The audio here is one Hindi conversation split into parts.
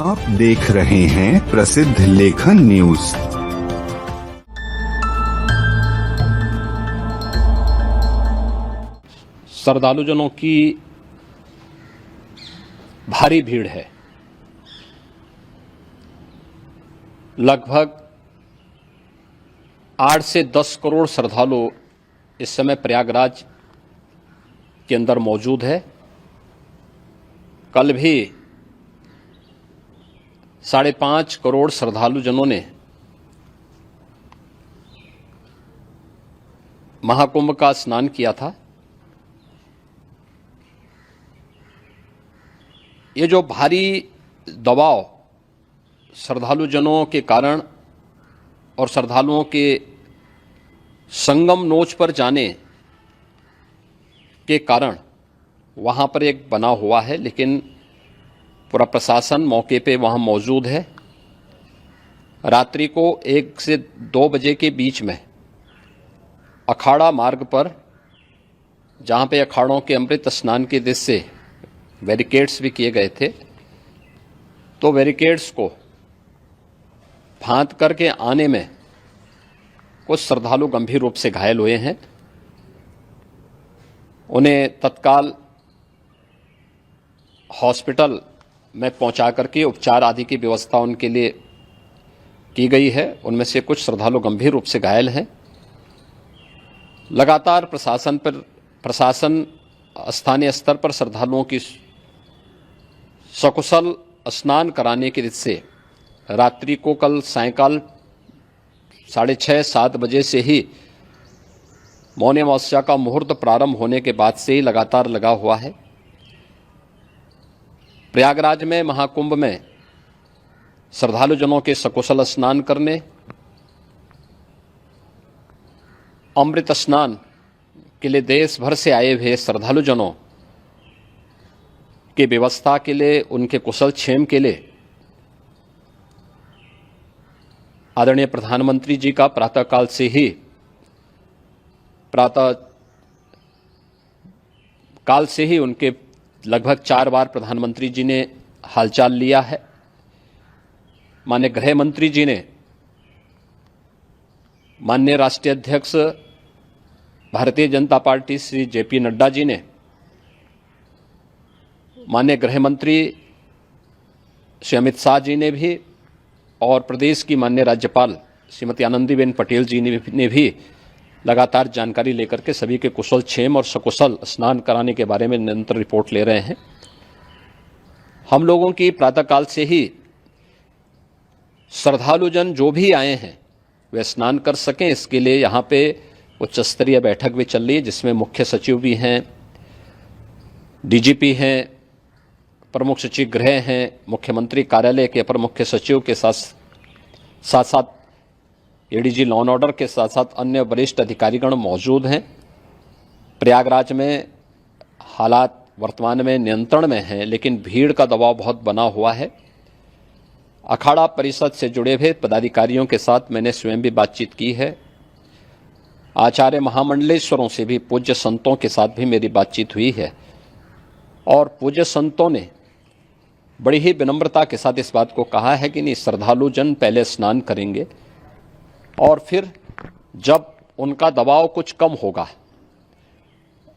आप देख रहे हैं प्रसिद्ध लेखन न्यूज। श्रद्धालुजनों की भारी भीड़ है। लगभग 8 से 10 करोड़ श्रद्धालु इस समय प्रयागराज के अंदर मौजूद है। कल भी 5.5 करोड़ श्रद्धालुजनों ने महाकुंभ का स्नान किया था। ये जो भारी दबाव श्रद्धालुजनों के कारण और श्रद्धालुओं के संगम नोच पर जाने के कारण वहां पर एक बना हुआ है, लेकिन पूरा प्रशासन मौके पे वहां मौजूद है। रात्रि को 1 से 2 बजे के बीच में अखाड़ा मार्ग पर, जहां पे अखाड़ों के अमृत स्नान के दृश्य से बैरिकेड्स भी किए गए थे, तो बैरिकेड्स को फांद करके आने में कुछ श्रद्धालु गंभीर रूप से घायल हुए हैं। उन्हें तत्काल हॉस्पिटल में पहुंचा करके उपचार आदि की व्यवस्था उनके लिए की गई है। उनमें से कुछ श्रद्धालु गंभीर रूप से घायल हैं। लगातार प्रशासन स्थानीय स्तर पर श्रद्धालुओं की सकुशल स्नान कराने के से रात्रि को कल सायंकाल 6:30-7 बजे से ही मौनी अमावस्या का मुहूर्त प्रारंभ होने के बाद से ही लगातार लगा हुआ है। प्रयागराज में महाकुंभ में श्रद्धालुजनों के सकुशल स्नान करने, अमृत स्नान के लिए देश भर से आए हुए श्रद्धालुजनों की व्यवस्था के लिए, उनके कुशल क्षेम के लिए आदरणीय प्रधानमंत्री जी का प्रातःकाल से ही उनके लगभग 4 बार प्रधानमंत्री जी ने हालचाल लिया है। माननीय गृह मंत्री जी ने, माननीय राष्ट्रीय अध्यक्ष भारतीय जनता पार्टी श्री जेपी नड्डा जी ने, माननीय गृह मंत्री श्री अमित शाह जी ने भी, और प्रदेश की माननीय राज्यपाल श्रीमती आनंदीबेन पटेल जी ने भी लगातार जानकारी लेकर के सभी के कुशल क्षेम और सकुशल स्नान कराने के बारे में निरंतर रिपोर्ट ले रहे हैं। हम लोगों की प्रातःकाल से ही श्रद्धालुजन जो भी आए हैं वे स्नान कर सकें, इसके लिए यहाँ पे उच्च स्तरीय बैठक भी चल रही है, जिसमें मुख्य सचिव भी हैं, डीजीपी हैं, प्रमुख सचिव गृह हैं, मुख्यमंत्री कार्यालय के अपर मुख्य सचिव के साथ एडीजी लॉ एंड ऑर्डर के साथ साथ अन्य वरिष्ठ अधिकारीगण मौजूद हैं। प्रयागराज में हालात वर्तमान में नियंत्रण में हैं, लेकिन भीड़ का दबाव बहुत बना हुआ है। अखाड़ा परिषद से जुड़े हुए पदाधिकारियों के साथ मैंने स्वयं भी बातचीत की है। आचार्य महामंडलेश्वरों से भी, पूज्य संतों के साथ भी मेरी बातचीत हुई है, और पूज्य संतों ने बड़ी ही विनम्रता के साथ इस बात को कहा है कि नहीं, श्रद्धालुजन पहले स्नान करेंगे और फिर जब उनका दबाव कुछ कम होगा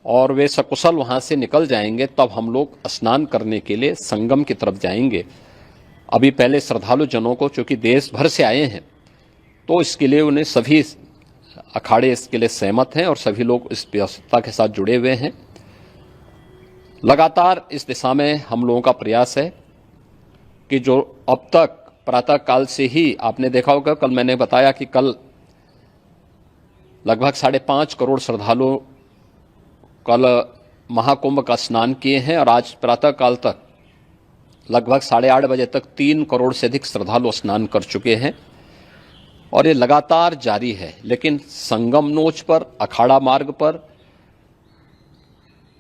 और वे सकुशल वहां से निकल जाएंगे, तब हम लोग स्नान करने के लिए संगम की तरफ जाएंगे। अभी पहले श्रद्धालुजनों को, चूंकि देश भर से आए हैं, तो इसके लिए उन्हें सभी अखाड़े इसके लिए सहमत हैं और सभी लोग इस व्यवस्था के साथ जुड़े हुए हैं। लगातार इस दिशा में हम लोगों का प्रयास है कि जो अब तक प्रातःकाल से ही आपने देखा होगा, कल मैंने बताया कि कल लगभग 5.5 करोड़ श्रद्धालु कल महाकुंभ का स्नान किए हैं, और आज प्रातःकाल तक लगभग 8:30 बजे तक 3 करोड़ से अधिक श्रद्धालु स्नान कर चुके हैं, और ये लगातार जारी है। लेकिन संगम नोच पर, अखाड़ा मार्ग पर,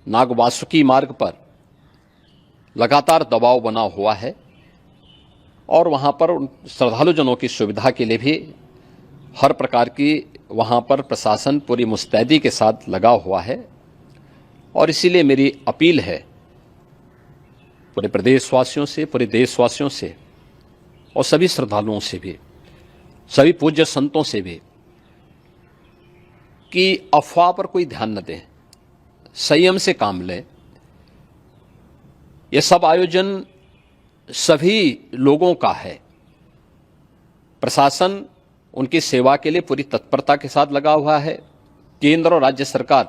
नागवासुकी मार्ग पर लगातार दबाव बना हुआ है, और वहां पर श्रद्धालुजनों की सुविधा के लिए भी हर प्रकार की वहां पर प्रशासन पूरी मुस्तैदी के साथ लगा हुआ है। और इसीलिए मेरी अपील है पूरे प्रदेशवासियों से, पूरे देशवासियों से और सभी श्रद्धालुओं से भी, सभी पूज्य संतों से भी कि अफवाह पर कोई ध्यान न दें, संयम से काम लें। ये सब आयोजन सभी लोगों का है। प्रशासन उनकी सेवा के लिए पूरी तत्परता के साथ लगा हुआ है। केंद्र और राज्य सरकार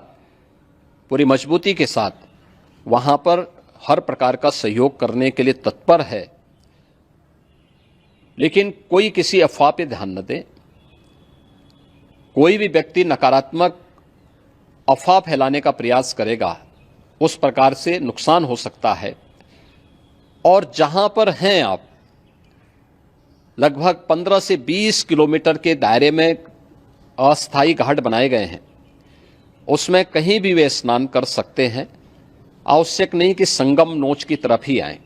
पूरी मजबूती के साथ वहां पर हर प्रकार का सहयोग करने के लिए तत्पर है। लेकिन कोई किसी अफवाह पे ध्यान न दे। कोई भी व्यक्ति नकारात्मक अफवाह फैलाने का प्रयास करेगा, उस प्रकार से नुकसान हो सकता है। और जहां पर हैं आप, लगभग 15 से 20 किलोमीटर के दायरे में अस्थायी घाट बनाए गए हैं, उसमें कहीं भी वे स्नान कर सकते हैं। आवश्यक नहीं कि संगम नोच की तरफ ही आएं,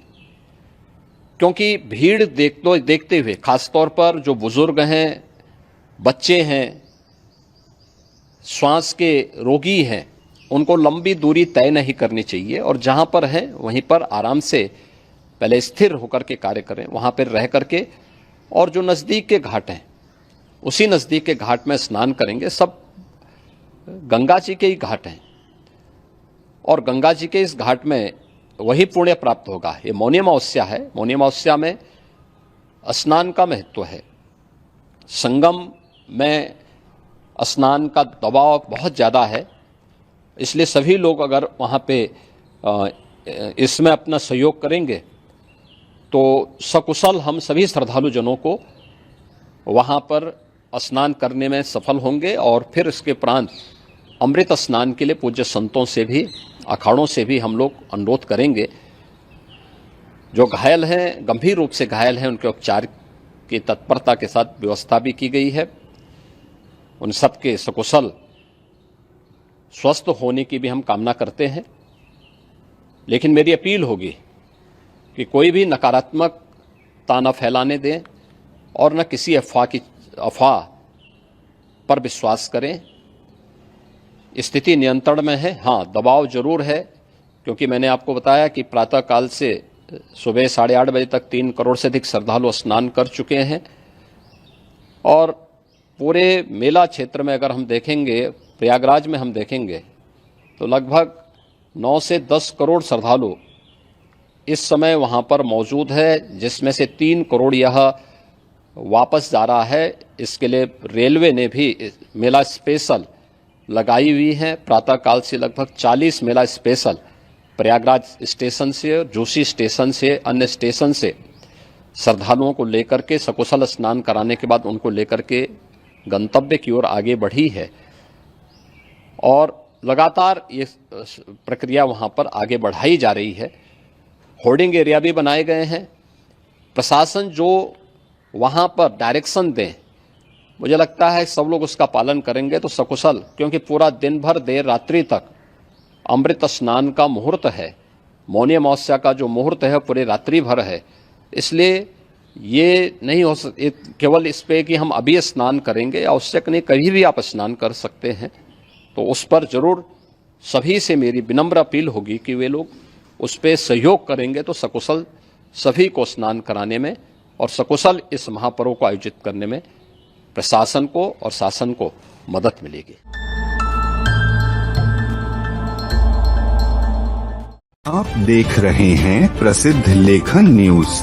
क्योंकि भीड़ देखते हुए, खासतौर पर जो बुजुर्ग हैं, बच्चे हैं, श्वास के रोगी हैं, उनको लंबी दूरी तय नहीं करनी चाहिए। और जहां पर हैं वहीं पर आराम से पहले स्थिर होकर के कार्य करें, वहां पर रह करके। और जो नज़दीक के घाट हैं, उसी नज़दीक के घाट में स्नान करेंगे। सब गंगा जी के ही घाट हैं और गंगा जी के इस घाट में वही पुण्य प्राप्त होगा। ये मौनी अमावस्या है। मौनी अमावस्या में स्नान का महत्व है। संगम में स्नान का दबाव बहुत ज़्यादा है, इसलिए सभी लोग अगर वहाँ पे इसमें अपना सहयोग करेंगे तो सकुशल हम सभी श्रद्धालु जनों को वहाँ पर स्नान करने में सफल होंगे। और फिर इसके उपरांत अमृत स्नान के लिए पूज्य संतों से भी, अखाड़ों से भी हम लोग अनुरोध करेंगे। जो घायल हैं, गंभीर रूप से घायल हैं, उनके उपचार की तत्परता के साथ व्यवस्था भी की गई है। उन सबके सकुशल स्वस्थ होने की भी हम कामना करते हैं। लेकिन मेरी अपील होगी कि कोई भी नकारात्मकता न फैलाने दें और न किसी अफवाह पर विश्वास करें। स्थिति नियंत्रण में है। हाँ, दबाव जरूर है, क्योंकि मैंने आपको बताया कि प्रातःकाल से सुबह 8:30 बजे तक 3 करोड़ से अधिक श्रद्धालु स्नान कर चुके हैं। और पूरे मेला क्षेत्र में अगर हम देखेंगे, प्रयागराज में हम देखेंगे, तो लगभग 9 से 10 करोड़ श्रद्धालु इस समय वहाँ पर मौजूद है, जिसमें से 3 करोड़ यह वापस जा रहा है। इसके लिए रेलवे ने भी मेला स्पेशल लगाई हुई है। प्रातःकाल से लगभग 40 मेला स्पेशल प्रयागराज स्टेशन से, जोशी स्टेशन से, अन्य स्टेशन से श्रद्धालुओं को लेकर के सकुशल स्नान कराने के बाद उनको लेकर के गंतव्य की ओर आगे बढ़ी है। और लगातार ये प्रक्रिया वहाँ पर आगे बढ़ाई जा रही है। होर्डिंग एरिया भी बनाए गए हैं। प्रशासन जो वहाँ पर डायरेक्शन दें, मुझे लगता है सब लोग उसका पालन करेंगे तो सकुशल, क्योंकि पूरा दिन भर देर रात्रि तक अमृत स्नान का मुहूर्त है। मौनी अमावस्या का जो मुहूर्त है पूरे रात्रि भर है। इसलिए ये नहीं हो केवल इस पे कि हम अभी स्नान करेंगे, आवश्यक नहीं, कभी भी आप स्नान कर सकते हैं। तो उस पर जरूर सभी से मेरी विनम्र अपील होगी कि वे लोग उस पर सहयोग करेंगे तो सकुशल सभी को स्नान कराने में और सकुशल इस महापर्व को आयोजित करने में प्रशासन को और शासन को मदद मिलेगी। आप देख रहे हैं प्रसिद्ध लेखन न्यूज।